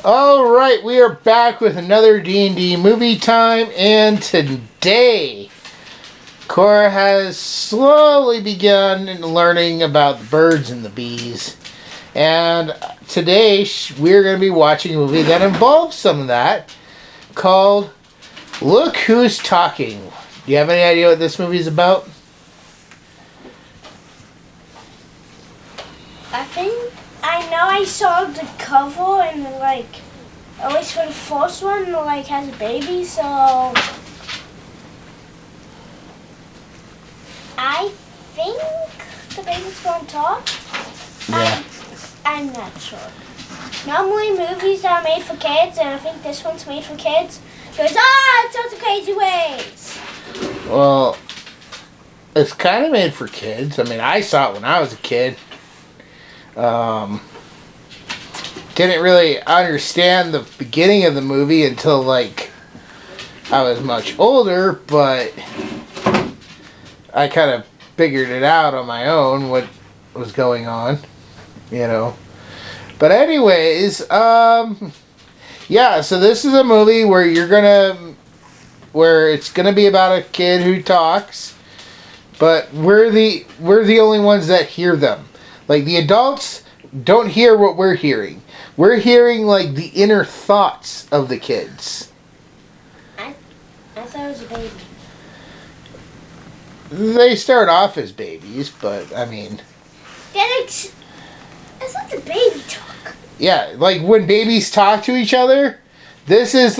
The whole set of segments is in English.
Alright, we are back with another D&D movie time, and today Cora has slowly begun learning about the birds and the bees. And today we're going to be watching a movie that involves some of that, called Look Who's Talking. Do you have any idea what this movie is about? I saw the cover and at least for the first one, has a baby, so I think the baby's gonna talk. Yeah. I'm not sure. Normally movies that are made for kids, and I think this one's made for kids, goes, it's such a crazy ways. Well, it's kind of made for kids. I mean, I saw it when I was a kid. Didn't really understand the beginning of the movie until I was much older, but I kind of figured it out on my own what was going on, But anyways, yeah, so this is a movie where it's gonna be about a kid who talks, but we're the only ones that hear them. The adults don't hear what we're hearing. We're hearing the inner thoughts of the kids. I thought it was a baby. They start off as babies, but I mean, it's not the baby talk. Yeah, when babies talk to each other, this is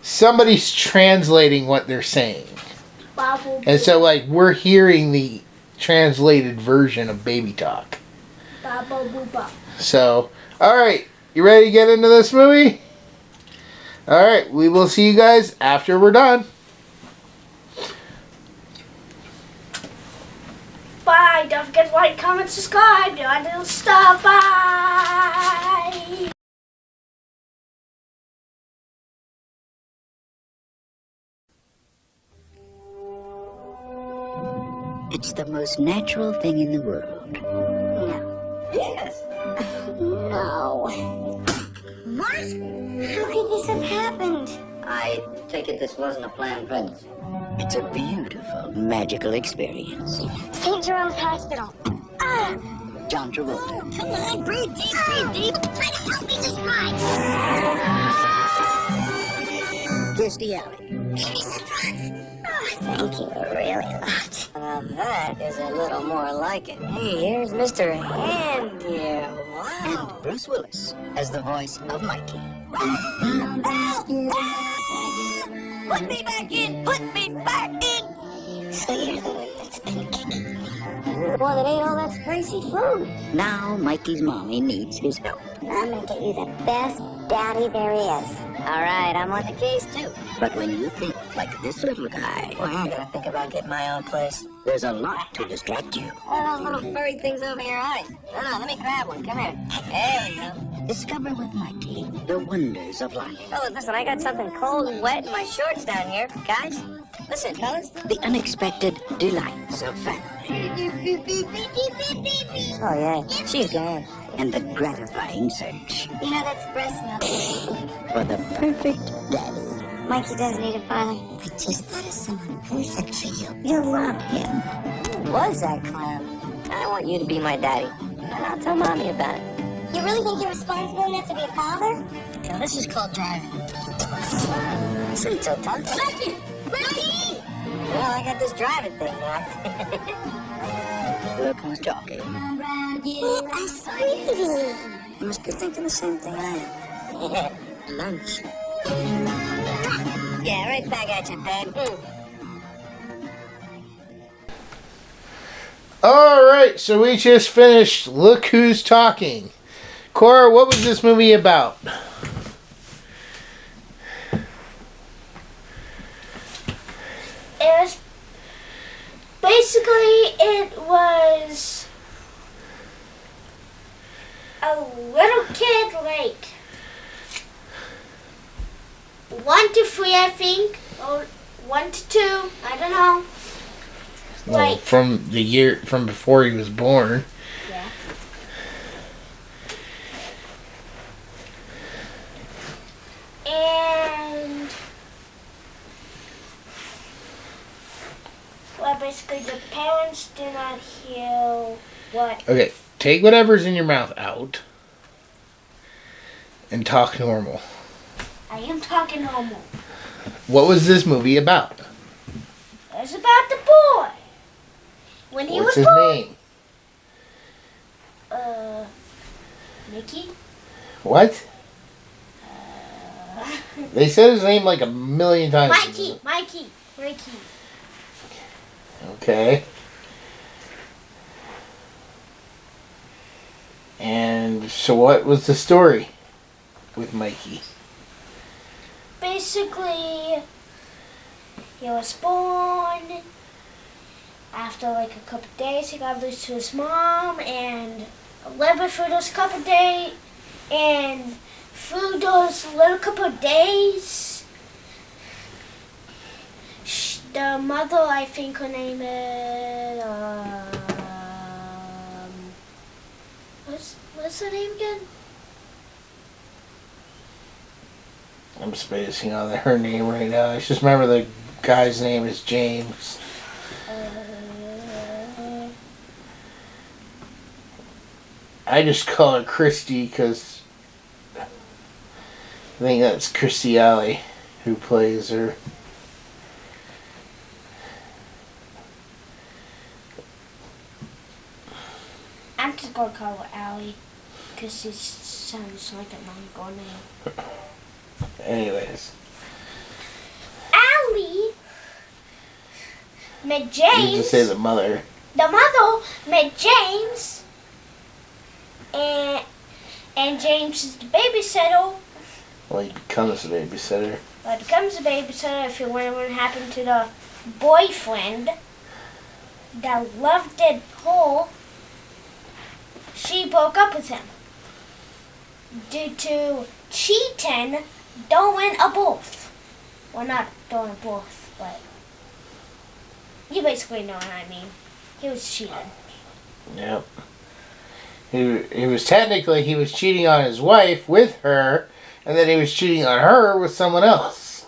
somebody's translating what they're saying. And so we're hearing the translated version of baby talk. So, alright, you ready to get into this movie? Alright, we will see you guys after we're done. Bye, don't forget to like, comment, subscribe, do our little stuff, bye! It's the most natural thing in the world. No. Yes. No. What? How could this have happened? I take it this wasn't a planned pregnancy. It's a beautiful, magical experience. St. Jerome's Hospital. John Travolta. Come on, breathe deep, breathe deep. Try to help me describe. Kirstie Alley. Thank you really a lot. Now that is a little more like it. Hey, here's Mr. Hand here. Wow. And Bruce Willis as the voice of Mikey. Put me back in! Put me back in! So you're the one that's been kicking. You're the one that ate all that spicy food. Now Mikey's mommy needs his help. I'm gonna get you the best daddy there is. All right, I'm on the case too. But when you think like this little guy, Well, I gotta think about getting my own place. there's a lot to distract you. What are those little furry things over your eyes? No, let me grab one. Come here. There we go. Discover with Mikey the wonders of life. Fellas, listen, I got something cold and wet in my shorts down here. Guys, listen, fellas. The unexpected delights of family. Oh, yeah, she's gone. And the gratifying search You know, that's breast milk. for the perfect daddy. Mikey does need a father. I just thought of someone perfect for you. You'll love him. Who was that clown? I want you to be my daddy. And I'll tell Mommy about it. You really think you're responsible enough to be a father? Now, this is called driving. Sweet, so tough. Mikey! Mikey! Well, I got this driving thing now. Look who's talking. What a sweetie! You must be thinking the same thing I am. Lunch. Yeah, right back at you, babe. Alright, so we just finished Look Who's Talking. Cora, what was this movie about? It was a little kid, 1 to 3, I think, or 1 to 2, I don't know. Well, from before he was born. Yeah. basically the parents do not hear what. Okay, take whatever's in your mouth out and talk normal. I am talking normal. What was this movie about? It's about the boy. When he What's was his born. name? Mickey? What? They said his name like a million times. Mikey. Okay. And so what was the story with Mikey? Basically, he was born. After like a couple days, he got released to his mom and lived for those couple days. And through those little couple of days, the mother, I think her name is, what's her name again? I'm spacing on her name right now. I just remember the guy's name is James. I just call her Kirstie because I think that's Kirstie Alley who plays her. I'm just gonna call her Allie because it sounds like a Mongol name. Anyways. Allie met James. You just say the mother. The mother met James. And James is the babysitter. Well, he becomes a babysitter. Well, he becomes a babysitter if you wonder what happened to the boyfriend that loved it whole. She broke up with him due to cheating, doing a both. Well, not doing a both, but you basically know what I mean. He was cheating. Yep. He was cheating on his wife with her, and then he was cheating on her with someone else.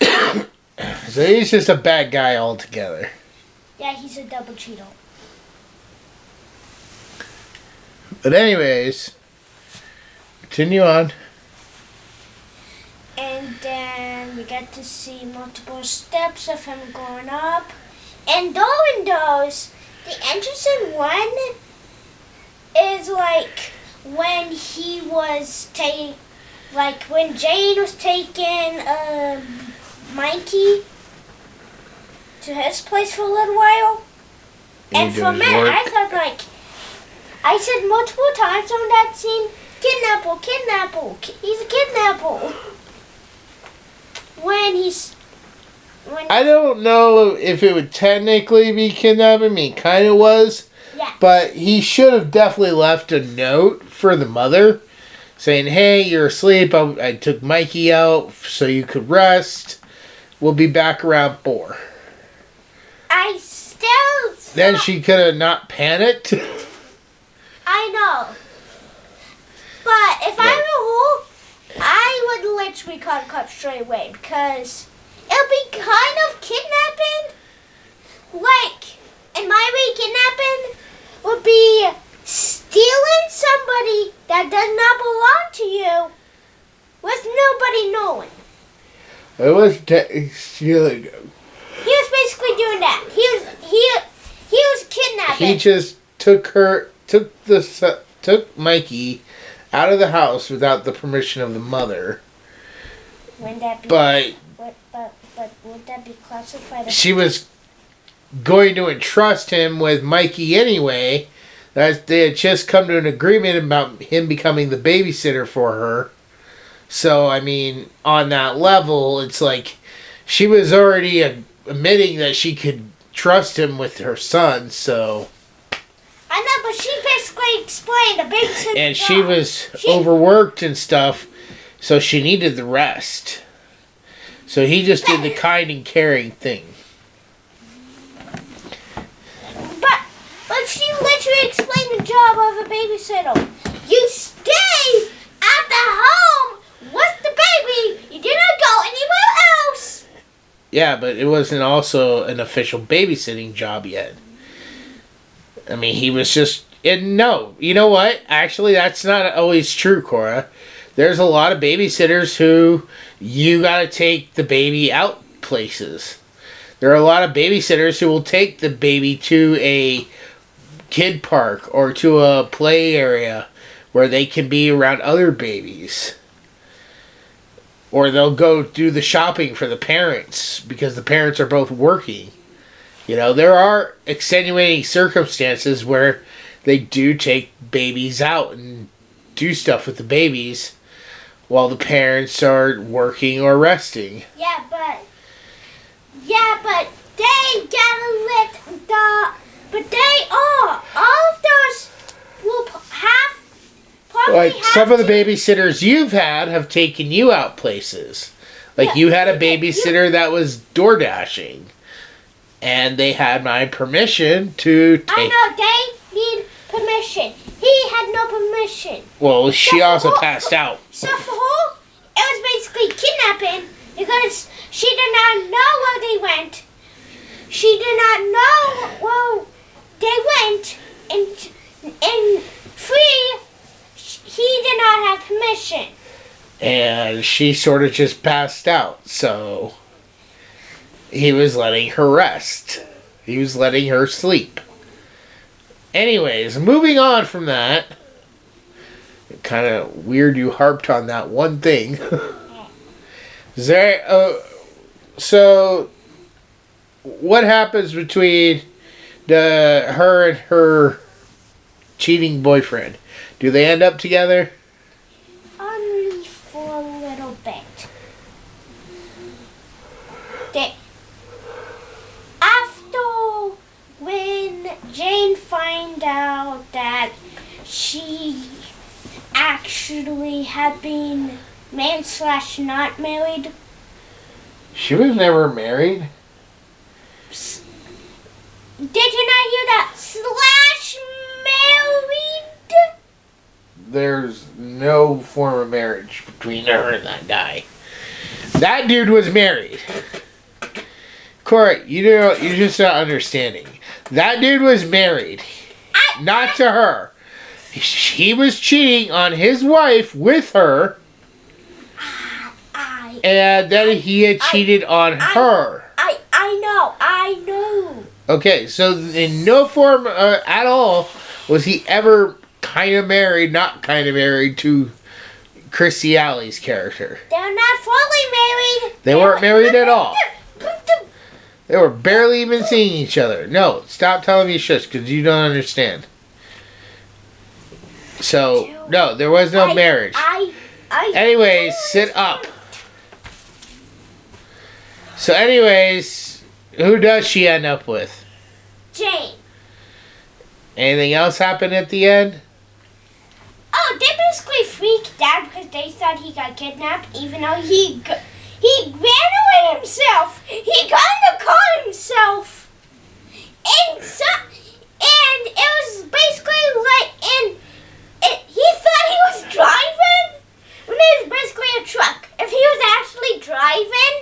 So he's just a bad guy altogether. Yeah, he's a double cheater. But anyways, continue on. And then we get to see multiple steps of him growing up. And during those, the entrance in one is like when he was when Jane was taking Mikey to his place for a little while. And for a minute, I thought I said multiple times on that scene, kidnapper, he's a kidnapper. I don't know if it would technically be kidnapping. I mean, it kind of was. Yeah. But he should have definitely left a note for the mother saying, hey, you're asleep. I took Mikey out so you could rest. We'll be back around 4. I still... Then she could have not panicked. I know. But if I were her, I would literally call the cops straight away because it'll be kind of kidnapping. Like, in my way, kidnapping would be stealing somebody that does not belong to you with nobody knowing. It was stealing. He was basically doing that. He was kidnapping. He just took Mikey out of the house without the permission of the mother. Wouldn't that be? But would that be classified as? she was going to entrust him with Mikey anyway. That they had just come to an agreement about him becoming the babysitter for her. So I mean, on that level, it's like she was already admitting that she could trust him with her son. So. I know, but she basically explained the babysitter. And she was overworked and stuff, so she needed the rest. So he just did the kind and caring thing. But she literally explained the job of a babysitter. You stay at the home with the baby. You do not go anywhere else. Yeah, but it wasn't also an official babysitting job yet. I mean, he was just... And no, you know what? Actually, that's not always true, Cora. There's a lot of babysitters who you gotta take the baby out places. There are a lot of babysitters who will take the baby to a kid park or to a play area where they can be around other babies. Or they'll go do the shopping for the parents because the parents are both working. You know, there are extenuating circumstances where they do take babies out and do stuff with the babies while the parents are working or resting. Yeah, but they gotta let the... But they all of those will have... Like, some of the babysitters you've had have taken you out places. Like, Yeah, you had a babysitter that was door dashing. And they had my permission to take... I know, they need permission. He had no permission. Well, she So also for- passed out. So for her, it was basically kidnapping because she did not know where they went. She did not know where they went, and free, he did not have permission. And she sort of just passed out, so he was letting her rest. He was letting her sleep. Anyways, moving on from that. Kind of weird you harped on that one thing. Is there, so what happens between her and her cheating boyfriend? Do they end up together? Only for a little bit. After when Jane find out that she actually had been married/not married. She was never married. Did you not hear that? /married? There's no form of marriage between her and that guy. That dude was married. Cora, you're just not understanding. That dude was married. Not to her. He was cheating on his wife with her. And then he had cheated on her. I know. Okay, so in no form at all was he ever kind of married, not kind of married to Kirstie Alley's character. They're not fully married. They weren't married at all. They were barely even seeing each other. No, stop telling me shush, because you don't understand. So, no, there was no marriage. Anyways, sit up. So anyways, who does she end up with? Jane. Anything else happen at the end? Oh, they basically freaked out because they thought he got kidnapped, even though he ran away himself. He got in the car himself. And it was basically like, he thought he was driving when it was basically a truck. If he was actually driving,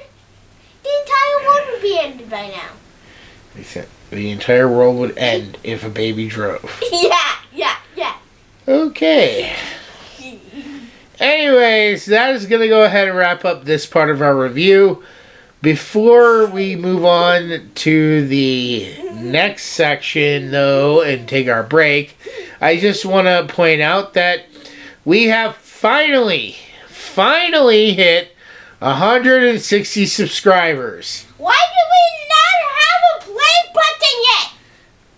the entire world would be ended by now. The entire world would end if a baby drove. Yeah. Okay. Anyways, that is going to go ahead and wrap up this part of our review. Before we move on to the next section, though, and take our break, I just want to point out that we have finally hit 160 subscribers. Why do we not have a play button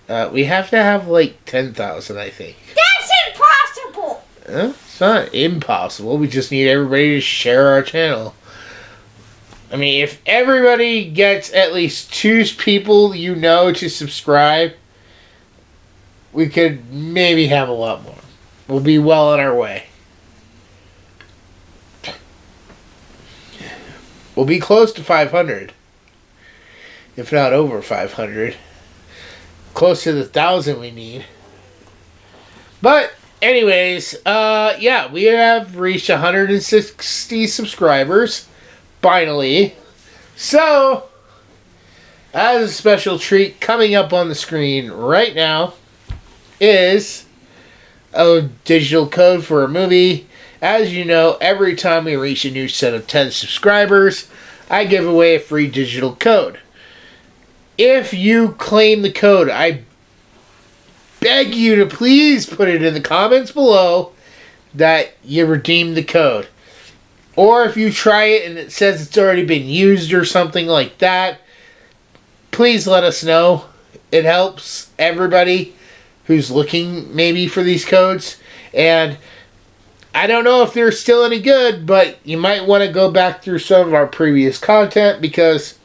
yet? We have to have like 10,000, I think. That's impossible. It's not impossible. We just need everybody to share our channel. I mean, if everybody gets at least 2 people you know to subscribe, we could maybe have a lot more. We'll be well on our way. We'll be close to 500. If not over 500. Close to the 1,000 we need. But, anyways, yeah, we have reached 160 subscribers. Finally. So, as a special treat, coming up on the screen right now is a digital code for a movie. As you know, every time we reach a new set of 10 subscribers, I give away a free digital code. If you claim the code, I beg you to please put it in the comments below that you redeemed the code. Or if you try it and it says it's already been used or something like that, please let us know. It helps everybody who's looking maybe for these codes. And I don't know if they're still any good, but you might want to go back through some of our previous content, because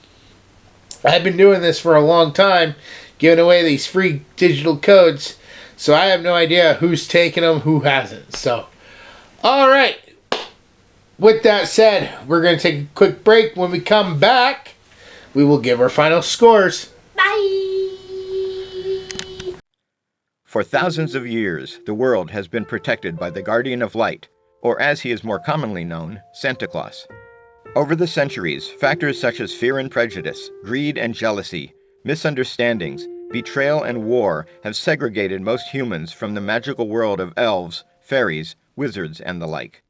I've been doing this for a long time, giving away these free digital codes. So I have no idea who's taken them, who hasn't. So, alright. With that said, we're going to take a quick break. When we come back, we will give our final scores. Bye! For thousands of years, the world has been protected by the Guardian of Light, or as he is more commonly known, Santa Claus. Over the centuries, factors such as fear and prejudice, greed and jealousy, misunderstandings, betrayal and war have segregated most humans from the magical world of elves, fairies, wizards, and the like.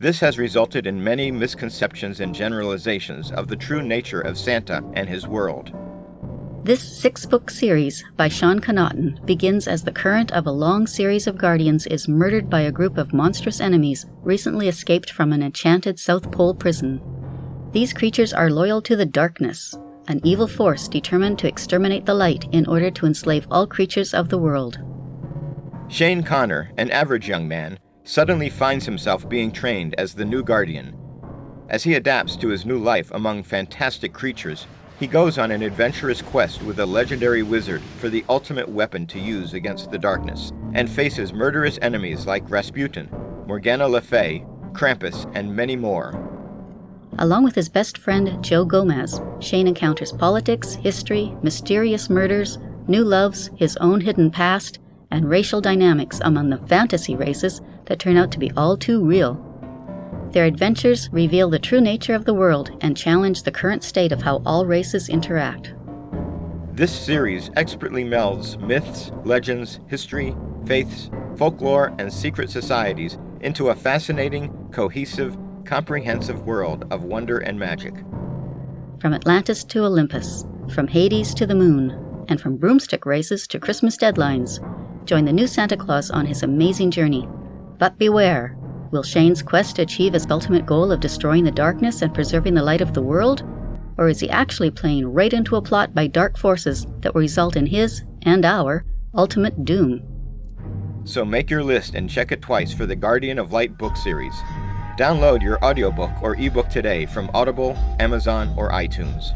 This has resulted in many misconceptions and generalizations of the true nature of Santa and his world. This 6-book series by Sean Connaughton begins as the current of a long series of guardians is murdered by a group of monstrous enemies recently escaped from an enchanted South Pole prison. These creatures are loyal to the darkness, an evil force determined to exterminate the light in order to enslave all creatures of the world. Shane Connor, an average young man, suddenly finds himself being trained as the new Guardian. As he adapts to his new life among fantastic creatures, he goes on an adventurous quest with a legendary wizard for the ultimate weapon to use against the darkness, and faces murderous enemies like Rasputin, Morgana Le Fay, Krampus, and many more. Along with his best friend Joe Gomez, Shane encounters politics, history, mysterious murders, new loves, his own hidden past, and racial dynamics among the fantasy races that turn out to be all too real. Their adventures reveal the true nature of the world and challenge the current state of how all races interact. This series expertly melds myths, legends, history, faiths, folklore, and secret societies into a fascinating, cohesive, comprehensive world of wonder and magic. From Atlantis to Olympus, from Hades to the moon, and from broomstick races to Christmas deadlines, join the new Santa Claus on his amazing journey. But beware, will Shane's quest achieve his ultimate goal of destroying the darkness and preserving the light of the world? Or is he actually playing right into a plot by dark forces that will result in his, and our, ultimate doom? So make your list and check it twice for the Guardian of Light book series. Download your audiobook or ebook today from Audible, Amazon, or iTunes.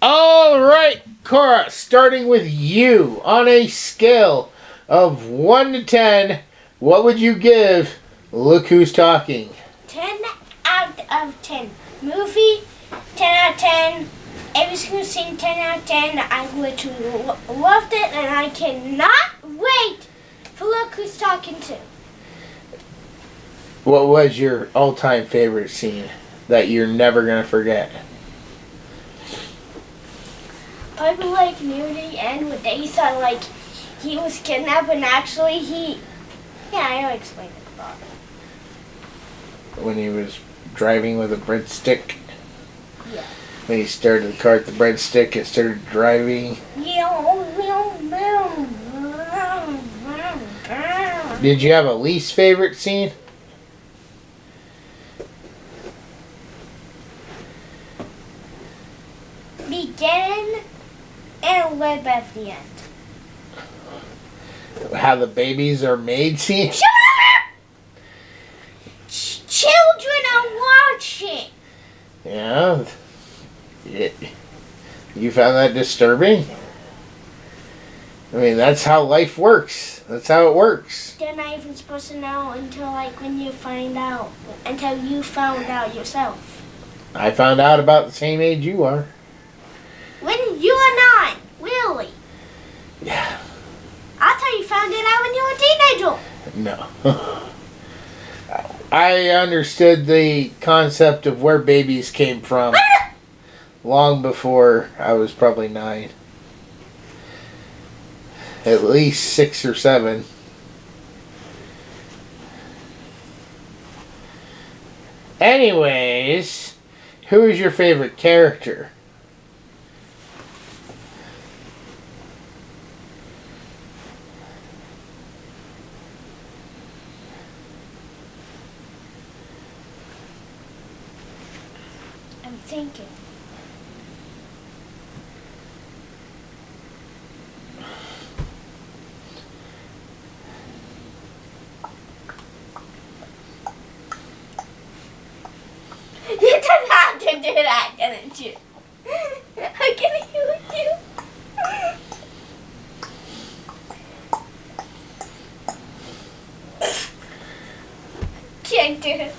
Alright, Cora, starting with you. On a scale of 1 to 10, what would you give Look Who's Talking? 10 out of 10. Movie, 10 out of 10. Every single scene, 10 out of 10. I literally loved it, and I cannot wait for Look Who's Talking 2. What was your all-time favorite scene that you're never going to forget? Probably like near the end when they thought like he was kidnapped and actually I'll explain it about it. When he was driving with a breadstick? Yeah. When he started the car with the breadstick, it started driving. Did you have a least favorite scene? Beginning and a little bit at the end. How the babies are made scene? Shut up! Children are watching. Yeah. You found that disturbing? I mean, that's how life works. That's how it works. They're not even supposed to know until like when you find out. Until you found out yourself. I found out about the same age you are. When you were 9, really? Yeah. I thought you found it out when you were a teenager. No. I understood the concept of where babies came from long before I was probably 9. At least 6 or 7. Anyways, who is your favorite character? I'm thinking. You didn't have to do that, didn't you? I'm gonna use you. Can't do it.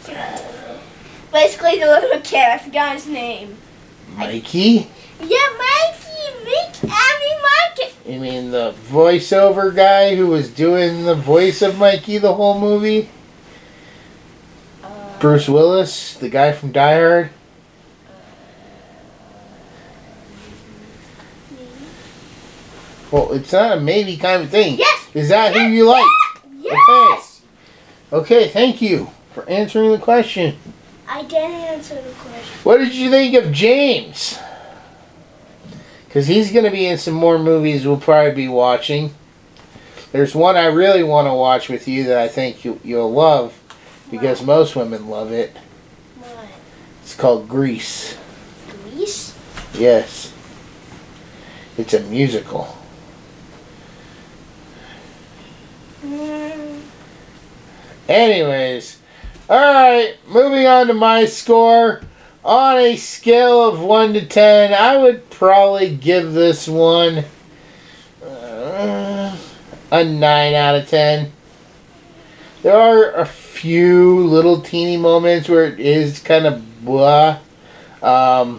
Basically, the little kid. I forgot his name. Mikey? Yeah, Mikey. Mikey. You mean the voiceover guy who was doing the voice of Mikey the whole movie? Bruce Willis, the guy from Die Hard? Well, it's not a maybe kind of thing. Yes. Is that who you like? Yes. Okay, thank you for answering the question. I didn't answer the question. What did you think of James? Because he's going to be in some more movies we'll probably be watching. There's one I really want to watch with you that I think you'll love. Because most women love it. What? It's called Grease. Grease? Yes. It's a musical. Anyways. Alright, moving on to my score. On a scale of 1 to 10, I would probably give this one a 9 out of 10. There are a few little teeny moments where it is kind of blah. I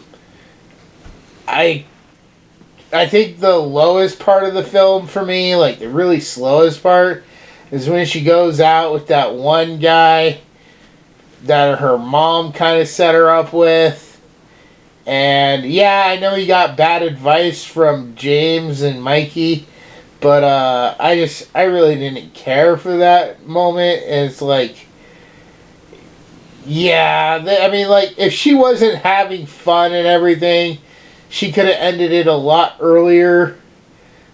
think the lowest part of the film for me, like the really slowest part, is when she goes out with that one guy that her mom kind of set her up with. And yeah, I know he got bad advice from James and Mikey. But I really didn't care for that moment. And it's like, yeah, I mean, like, if she wasn't having fun and everything, she could have ended it a lot earlier.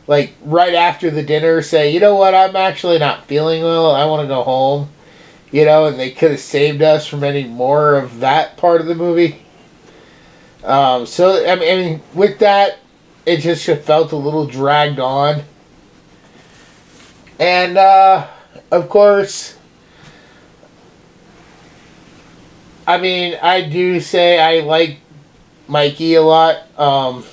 Like, right after the dinner, say, you know what, I'm actually not feeling well, I want to go home. You know, and they could have saved us from any more of that part of the movie. So, I mean, with that, it just felt a little dragged on. And, of course, I mean, I do say I like Mikey a lot. I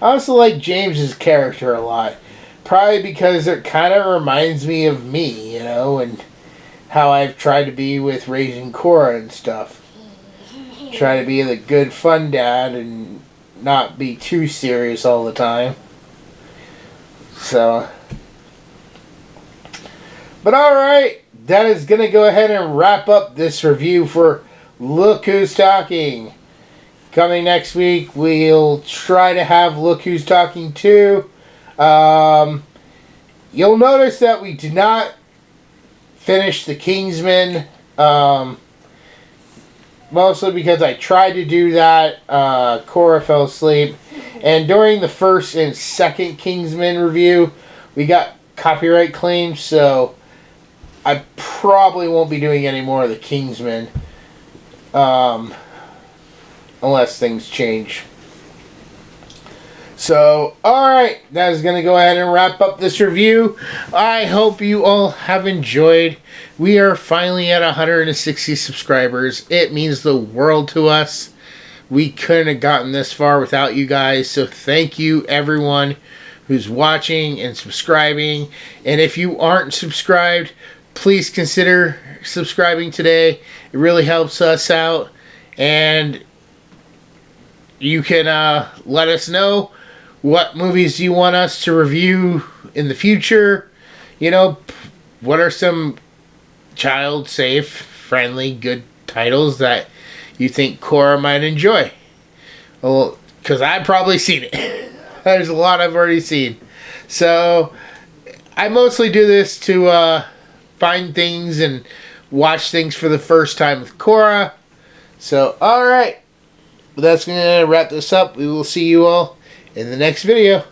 also like James's character a lot. Probably because it kind of reminds me of me, you know, and how I've tried to be with raising Cora and stuff. Try to be the good fun dad and not be too serious all the time. So... But alright, that is going to go ahead and wrap up this review for Look Who's Talking. Coming next week, we'll try to have Look Who's Talking 2. You'll notice that we did not finish The Kingsman. Mostly because I tried to do that. Cora fell asleep. And during the first and second Kingsman review, we got copyright claims, so... I probably won't be doing any more of the Kingsman. Unless things change. So, alright. That is going to go ahead and wrap up this review. I hope you all have enjoyed. We are finally at 160 subscribers. It means the world to us. We couldn't have gotten this far without you guys. So, thank you, everyone who's watching and subscribing. And if you aren't subscribed... please consider subscribing today. It really helps us out. And you can let us know what movies you want us to review in the future. You know, what are some child safe, friendly, good titles that you think Cora might enjoy. Well, because I've probably seen it. There's a lot I've already seen. So I mostly do this to find things and watch things for the first time with Cora. So, alright. That's going to wrap this up. We will see you all in the next video.